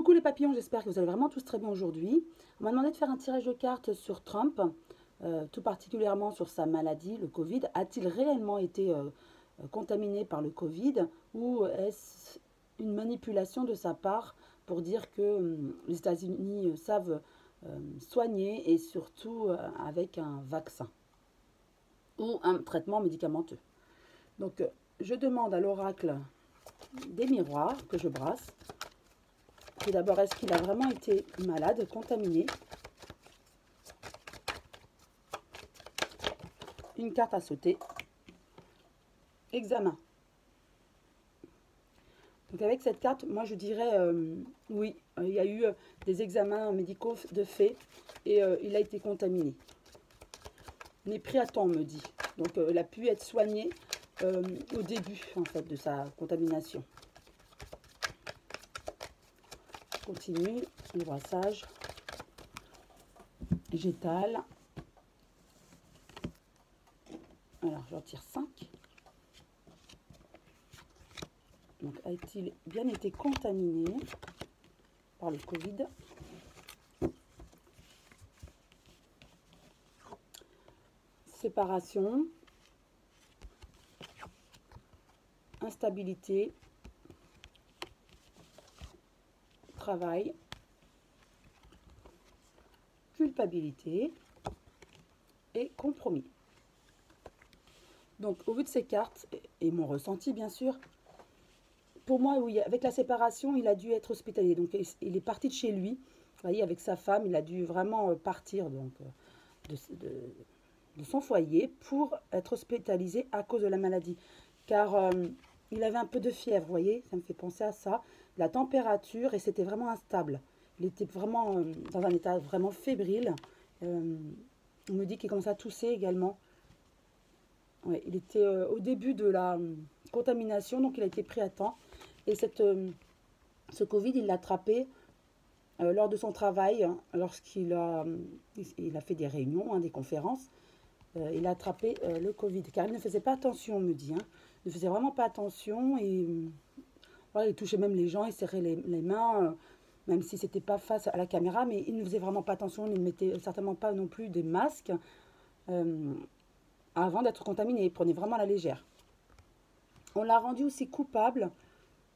Coucou les papillons, j'espère que vous allez vraiment tous très bien aujourd'hui. On m'a demandé de faire un tirage de cartes sur Trump, tout particulièrement sur sa maladie, le Covid. A-t-il réellement été contaminé par le Covid ou est-ce une manipulation de sa part pour dire que les États-Unis savent soigner et surtout avec un vaccin ou un traitement médicamenteux. Donc je demande à l'oracle des miroirs que je brasse. Tout d'abord, est-ce qu'il a vraiment été malade, contaminé? Une carte à sauter. Examen. Donc avec cette carte, moi je dirais oui, il y a eu des examens médicaux de fait et il a été contaminé. Mais pris à temps, on me dit. Donc il a pu être soigné au début en fait de sa contamination. Continue le brassage. J'étale. Alors, j'en tire 5. Donc, a-t-il bien été contaminé par le Covid? Séparation. Instabilité. Travail. Culpabilité. Et compromis. Donc, au vu de ces cartes, et mon ressenti, bien sûr, pour moi, oui, avec la séparation, il a dû être hospitalisé. Donc, il est parti de chez lui, vous voyez, avec sa femme, il a dû vraiment partir donc, de son foyer pour être hospitalisé à cause de la maladie. Car il avait un peu de fièvre, vous voyez, ça me fait penser à ça. La température, et c'était vraiment instable. Il était vraiment dans un état vraiment fébrile. On me dit qu'il commençait à tousser également. Ouais, il était au début de la contamination, donc il a été pris à temps. Et ce Covid, il l'a attrapé lors de son travail, hein, lorsqu'il il a fait des réunions, hein, des conférences. Il a attrapé le Covid, car il ne faisait pas attention, on me dit. Hein. Il ne faisait vraiment pas attention et voilà, il touchait même les gens, il serrait les mains, même si ce n'était pas face à la caméra, mais il ne faisait vraiment pas attention, il ne mettait certainement pas non plus des masques. Avant d'être contaminé, il prenait vraiment à la légère. On l'a rendu aussi coupable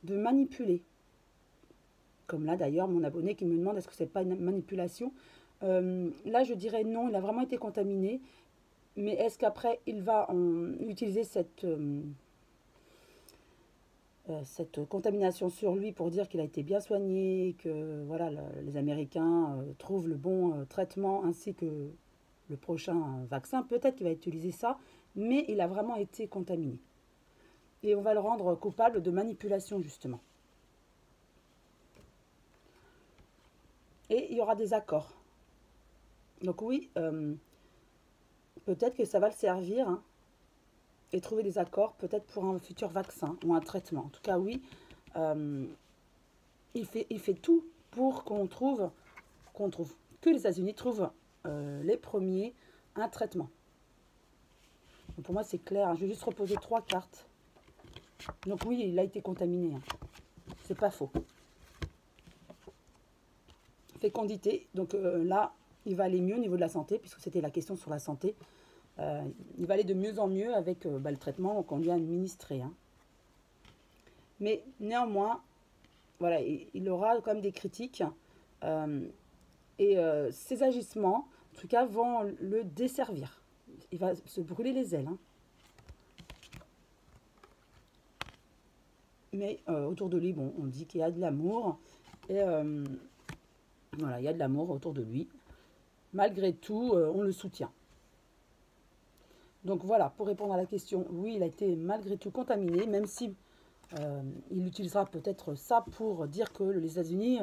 de manipuler. Comme là d'ailleurs, mon abonné qui me demande est-ce que c'est pas une manipulation. Là, je dirais non, il a vraiment été contaminé. Mais est-ce qu'après, il va utiliser cette contamination sur lui pour dire qu'il a été bien soigné, que voilà, les Américains trouvent le bon traitement ainsi que le prochain vaccin? Peut-être qu'il va utiliser ça, mais il a vraiment été contaminé. Et on va le rendre coupable de manipulation, justement. Et il y aura des accords. Donc oui, peut-être que ça va le servir, hein, et trouver des accords, peut-être pour un futur vaccin ou un traitement. En tout cas, oui, il fait tout pour que les États-Unis trouvent les premiers un traitement. Donc pour moi, c'est clair. Hein. Je vais juste reposer 3 cartes. Donc oui, il a été contaminé. Hein. C'est pas faux. Fécondité. Donc là, il va aller mieux au niveau de la santé, puisque c'était la question sur la santé. Il va aller de mieux en mieux avec le traitement qu'on lui a administré. Hein. Mais néanmoins, voilà, il aura quand même des critiques. Et ses agissements, en tout cas, vont le desservir. Il va se brûler les ailes. Hein. Mais autour de lui, bon, on dit qu'il y a de l'amour. Et voilà, il y a de l'amour autour de lui. Malgré tout, on le soutient. Donc voilà, pour répondre à la question, oui, il a été malgré tout contaminé, même si il utilisera peut-être ça pour dire que les États-Unis,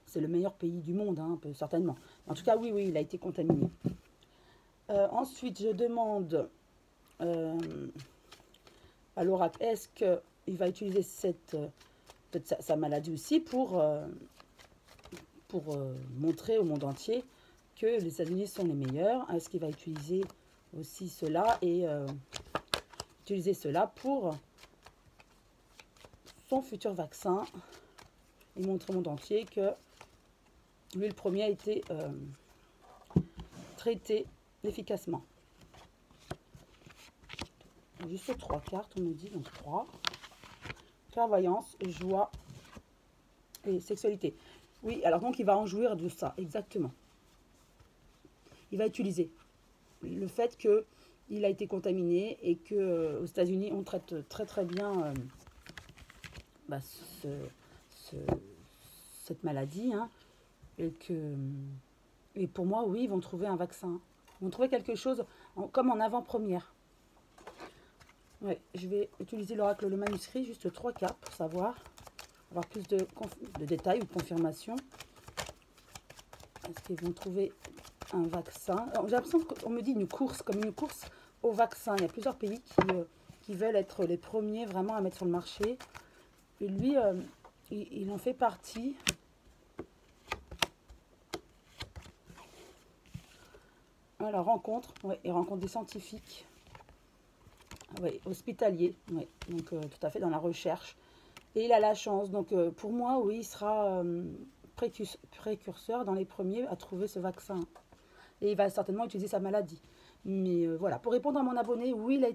c'est le meilleur pays du monde, hein, certainement. En tout cas, oui, il a été contaminé. Ensuite, je demande à l'oracle, est-ce qu'il va utiliser peut-être sa maladie aussi pour montrer au monde entier que les États-Unis sont les meilleurs? Est-ce qu'il va utiliser aussi cela et utiliser cela pour son futur vaccin et montrer au monde entier que Lui, le premier a été traité efficacement. Juste 3 cartes, on me dit, donc 3. Clairvoyance, joie et sexualité. Oui, alors donc il va en jouir de ça, exactement. Il va utiliser le fait qu'il a été contaminé et qu'aux États-Unis, on traite très très bien bah, ce, cette maladie. Hein, et pour moi, oui, ils vont trouver un vaccin. Ils vont trouver quelque chose comme en avant-première. Ouais, je vais utiliser l'oracle le manuscrit, juste 3 cartes pour savoir, avoir plus de détails ou de confirmation. Est-ce qu'ils vont trouver un vaccin? J'ai l'impression qu'on me dit une course, comme une course au vaccin. Il y a plusieurs pays qui veulent être les premiers vraiment à mettre sur le marché. Et lui, il en fait partie. Alors, rencontre, ouais, il rencontre des scientifiques. Oui, hospitalier, oui, donc tout à fait dans la recherche. Et il a la chance, donc pour moi, oui, il sera précurseur dans les premiers à trouver ce vaccin. Et il va certainement utiliser sa maladie. Mais voilà, pour répondre à mon abonné, oui, il a été